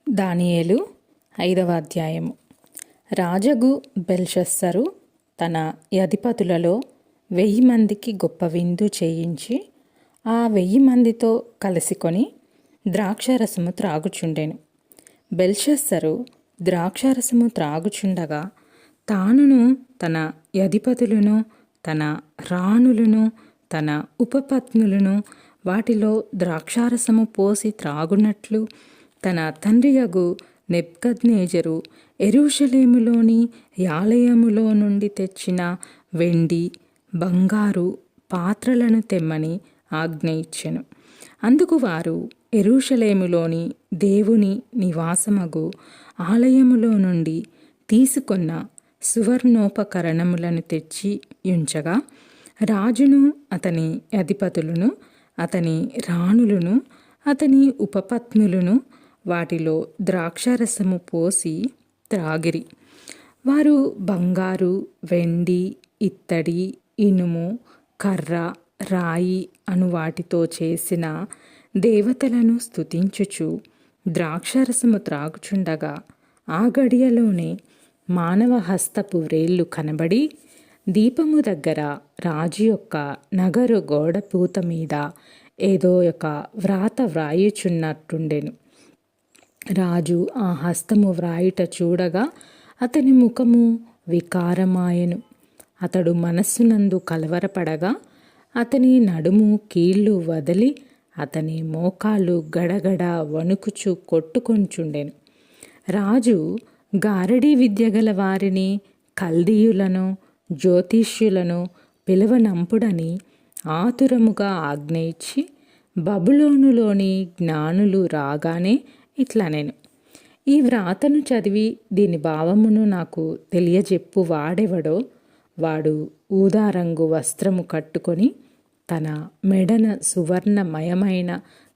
దానియేలు 5వ అధ్యాయము. రాజగు బెల్షస్సరు తన అధిపతులలో 1000 మందికి గొప్ప విందు చేయించి ఆ 1000 మందితో కలసికొని ద్రాక్షారసము త్రాగుచుండెను. బెల్షస్సరు ద్రాక్షారసము త్రాగుచుండగా తానును తన అధిపతులను తన రాణులను తన ఉపపత్నులను వాటిలో ద్రాక్షారసము పోసి త్రాగునట్లు తన తండ్రియగు నెబుకద్నెజరు యెరూషలేములోని ఆలయములో నుండి తెచ్చిన వెండి బంగారు పాత్రలను తెమ్మని ఆజ్ఞ ఇచ్చెను. అందుకు వారు యెరూషలేములోని దేవుని నివాసమగు ఆలయములో నుండి తీసుకొన్న సువర్ణోపకరణములను తెచ్చి యుంచగా రాజును అతని అధిపతులను అతని రాణులను అతని ఉపపత్నులను వాటిలో ద్రాక్షారసము పోసి త్రాగిరి. వారు బంగారు వెండి ఇత్తడి ఇనుము కర్ర రాయి అను వాటితో చేసిన దేవతలను స్తుతించుచు ద్రాక్షారసము త్రాగుచుండగా ఆ గడియలోనే మానవ హస్తపు వ్రేళ్ళు కనబడి దీపము దగ్గర రాజు యొక్క నగరు గోడ పూత మీద ఏదో ఒక వ్రాత వ్రాయుచున్నట్టుండెను. రాజు ఆ హస్తము వ్రాయుట చూడగా అతని ముఖము వికారమాయెను. అతడు మనస్సునందు కలవరపడగా అతని నడుము కీళ్ళు వదిలి అతని మోకాళ్ళు గడగడ వణుకుచు కొట్టుకొంచుండెను. రాజు గారడీ విద్యగల వారిని కల్దీయులను జ్యోతిష్యులను పిలువనంపుడని ఆతురముగా ఆజ్ఞ ఇచ్చి బబులోనులోని జ్ఞానులు రాగానే ఇట్లనెను. ఈ వ్రాతను చదివి దీని భావమును నాకు తెలియజెప్పు వాడెవడో వాడు ఊదారంగు వస్త్రము కట్టుకొని తన మెడన సువర్ణమయమైన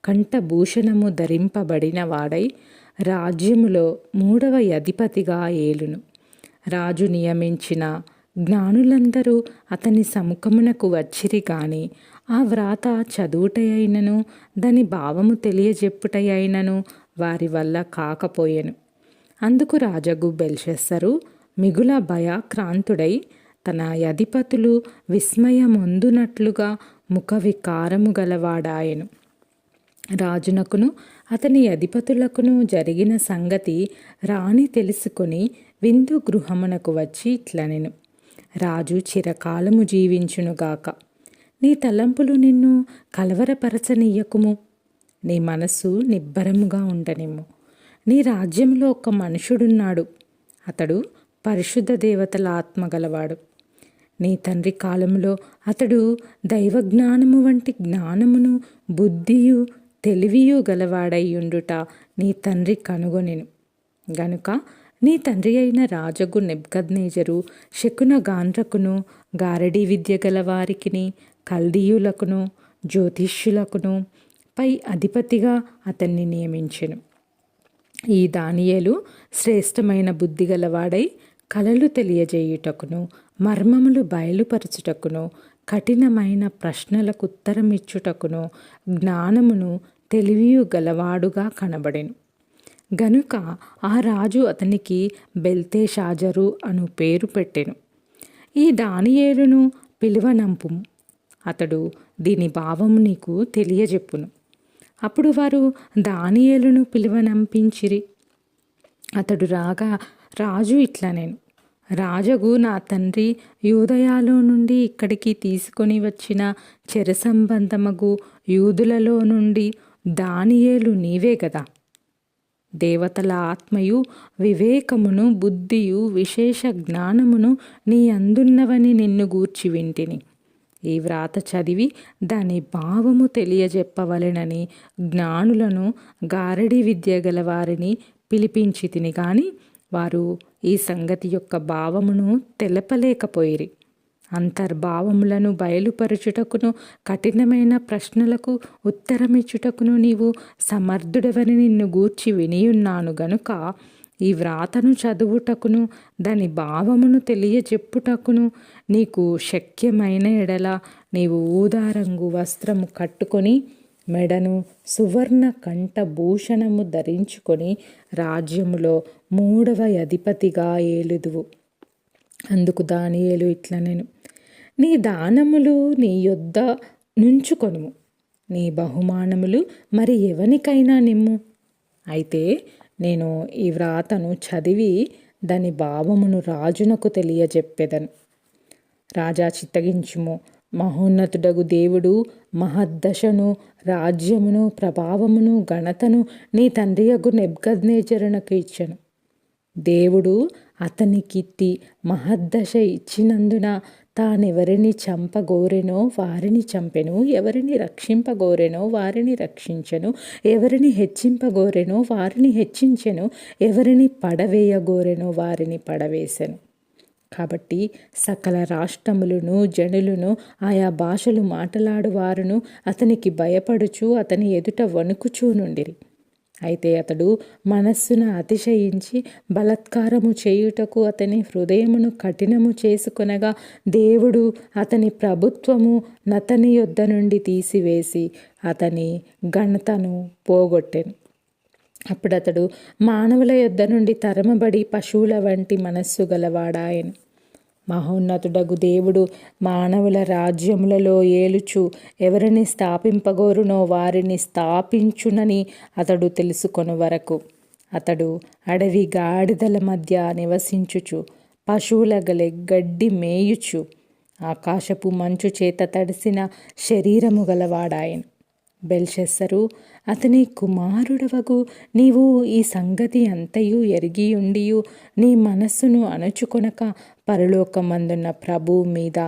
కంఠభూషణము ధరింపబడిన వాడై రాజ్యములో 3వ అధిపతిగా ఏలును. రాజు నియమించిన జ్ఞానులందరూ అతని సముఖమునకు వచ్చిరి గాని ఆ వ్రాత చదువుటయైనను దాని భావము తెలియజెప్పుటయైనను వారి వల్ల కాకపోయెను. అందుకు రాజగు బెల్షస్సరు మిగుల భయాక్రాంతుడై తన అధిపతులు విస్మయమొందునట్లుగా ముఖ వికారము గలవాడాయెను. రాజునకును అతని అధిపతులకును జరిగిన సంగతి రాణి తెలుసుకొని విందు గృహమునకు వచ్చి ఇట్లనెను. రాజు చిరకాలము జీవించునుగాక. నీ తలంపులు నిన్ను కలవరపరచనీయకుము. నీ మనస్సు నిబ్బరముగా ఉండనిమ్ము. నీ రాజ్యంలో ఒక మనుషుడున్నాడు. అతడు పరిశుద్ధ దేవతల ఆత్మ గలవాడు. నీ తండ్రి కాలంలో అతడు దైవజ్ఞానము వంటి జ్ఞానమును బుద్ధియు తెలివియు గలవాడైయుండుట నీ తండ్రి కనుగొనెను. గనుక నీ తండ్రి అయిన రాజగు నెబుకద్నెజరు శకునగాండ్రకును గారడీ విద్య గలవారికిని కల్దీయులకును జ్యోతిష్యులకును పై అధిపతిగా అతన్ని నియమించెను. ఈ దానియేలు శ్రేష్టమైన బుద్ధి గలవాడై కలలు తెలియజేయుటకును మర్మములు బయలుపరచుటకును కఠినమైన ప్రశ్నలకు ఉత్తరమిచ్చుటకును జ్ఞానమును తెలివియు గలవాడుగా కనబడెను. గనుక ఆ రాజు అతనికి బెల్తెషాజరు అను పేరు పెట్టెను. ఈ దానియేలును పిలువనంపుము. అతడు దీని భావము నీకు తెలియజెప్పును. అప్పుడు వారు దానియేలును పిలువనంపించిరి. అతడు రాగా రాజు ఇట్లనెను. రాజగు నా తండ్రి యూదయలో నుండి ఇక్కడికి తీసుకొని వచ్చిన చెర సంబంధమగు యూదులలో నుండి దానియేలు నీవే గదా. దేవతల ఆత్మయు వివేకమును బుద్ధియు విశేష జ్ఞానమును నీ అందున్నవని నిన్ను గూర్చి వింటిని. ఈ వ్రాత చదివి దాని భావము తెలియజెప్పవలెనని జ్ఞానులను గారడీ విద్య గల వారిని పిలిపించి తిని గాని వారు ఈ సంగతి యొక్క భావమును తెలపలేకపోయిరి. అంతర్భావములను బయలుపరచుటకును కఠినమైన ప్రశ్నలకు ఉత్తరమిచ్చుటకును నీవు సమర్థుడవని నిన్ను గూర్చి వినియున్నాను గనుక ఈ వ్రాతను చదువుటకును దాని భావమును తెలియజెప్పుటకును నీకు శక్యమైన ఎడల నీవు ఊదారంగు వస్త్రము కట్టుకొని మెడను సువర్ణ కంఠభూషణము ధరించుకొని రాజ్యములో 3వ అధిపతిగా ఏలుదువు. అందుకు దానియేలు ఇట్లనెను, నీ దానములు నీ యొద్ద నుంచుకొనుము, నీ బహుమానములు మరి ఎవనికైనా నిమ్ము. అయితే నేను ఈ వ్రాతను చదివి దాని భావమును రాజునకు తెలియజెప్పెదను. రాజా చిత్తగించుము, మహోన్నతుడగు దేవుడు మహద్దశను, రాజ్యమును, ప్రభావమును, ఘనతను నీ తండ్రియగు నెబుకద్నెజరునకు ఇచ్చెను. దేవుడు అతనికిట్టి మహద్దశ ఇచ్చినందున తానెవరిని చంపగోరెనో వారిని చంపెను, ఎవరిని రక్షింపగోరెనో వారిని రక్షించెను, ఎవరిని హెచ్చింపగోరెనో వారిని హెచ్చించెను, ఎవరిని పడవేయగోరెనో వారిని పడవేశెను. కాబట్టి సకల రాష్ట్రములను, జనులను, ఆయా భాషలు మాట్లాడువారును అతనికి భయపడుచు అతని ఎదుట వణుకుచూ నుండిరి. అయితే అతడు మనస్సును అతిశయించి బలాత్కారము చేయుటకు అతని హృదయమును కఠినము చేసుకొనగా దేవుడు అతని ప్రభుత్వము నతని యొద్ద నుండి తీసివేసి అతని ఘనతను పోగొట్టెను. అప్పుడతడు మానవుల యొద్ద నుండి తరమబడి పశువుల వంటి మనస్సు గలవాడాయెను. మహోన్నతుడగు దేవుడు మానవుల రాజ్యములలో ఏలుచు ఎవరిని స్థాపింపగోరునో వారిని స్థాపించునని అతడు తెలుసుకొను వరకు అతడు అడవి గాడిదల మధ్య నివసించుచు పశువుల గలె గడ్డి మేయుచు ఆకాశపు మంచు చేత తడిసిన శరీరము గలవాడాయెను. బెల్షస్సరు, అతని కుమారుడవగు నీవు ఈ సంగతి అంతయు ఎరిగియుండియు నీ మనస్సును అణచుకొనక పరలోకమందున్న ప్రభువు మీద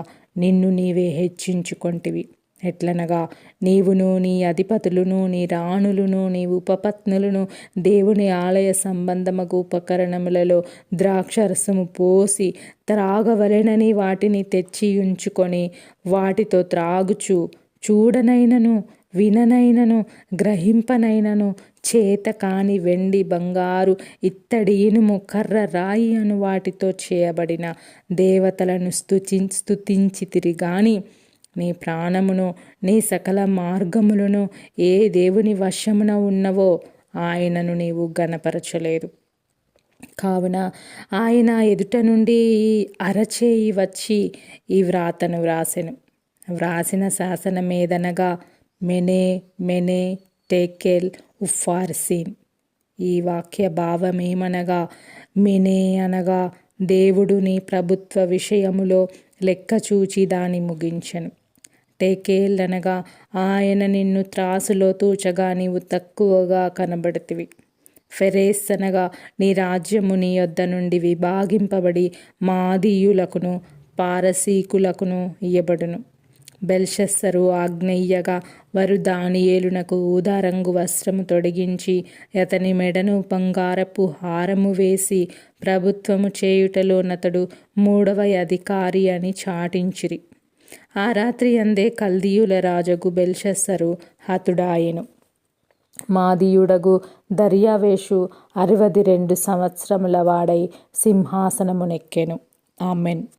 నిన్ను నీవే హెచ్చించుకొంటివి. ఎట్లనగా నీవును నీ అధిపతులను నీ రాణులను నీ ఉపపత్నులను దేవుని ఆలయ సంబంధమగు ఉపకరణములలో ద్రాక్షరసము పోసి త్రాగవలెనని వాటిని తెచ్చి ఉంచుకొని వాటితో త్రాగుచు చూడనైనను విననైనను గ్రహింపనైనను చేత కాని వెండి, బంగారు, ఇత్తడి, ఇనుము, కర్ర, రాయి అను వాటితో చేయబడిన దేవతలను స్తుతించితిరి గాని నీ ప్రాణమును నీ సకల మార్గములను ఏ దేవుని వశమున ఉన్నవో ఆయనను నీవు గణపరచలేదు. కావున ఆయన ఎదుట నుండి అరచేయి వచ్చి ఈ వ్రాతను వ్రాసిన శాసనమేదనగా మెనే మెనే టేకెల్ ఉఫార్సీన్. ఈ వాక్య భావమేమనగా, మెనే అనగా దేవుడు నీ ప్రభుత్వ విషయములో లెక్క చూచి దాని ముగించెను. టేకేల్ అనగా ఆయన నిన్ను త్రాసులో తూచగా నీవు తక్కువగా కనబడితివి. ఫెరేస్ అనగా నీ రాజ్యము నీ యొద్ద నుండి విభాగింపబడి మాదీయులకును పారసీకులకును ఇయ్యబడును. బెల్షస్సరు ఆజ్ఞయ్యగా వారు దానియేలునకు ఊదారంగు వస్త్రము తొడిగించి అతని మెడను బంగారపు హారము వేసి ప్రభుత్వము చేయుటలో నతడు 3వ అధికారి అని చాటించిరి. ఆ రాత్రి అందే కల్దీయుల రాజగు బెల్షస్సరు హతుడాయెను. మాదీయుడగు దర్యావేషు 62 సంవత్సరముల వాడై సింహాసనమునెక్కెను. ఆమెన్.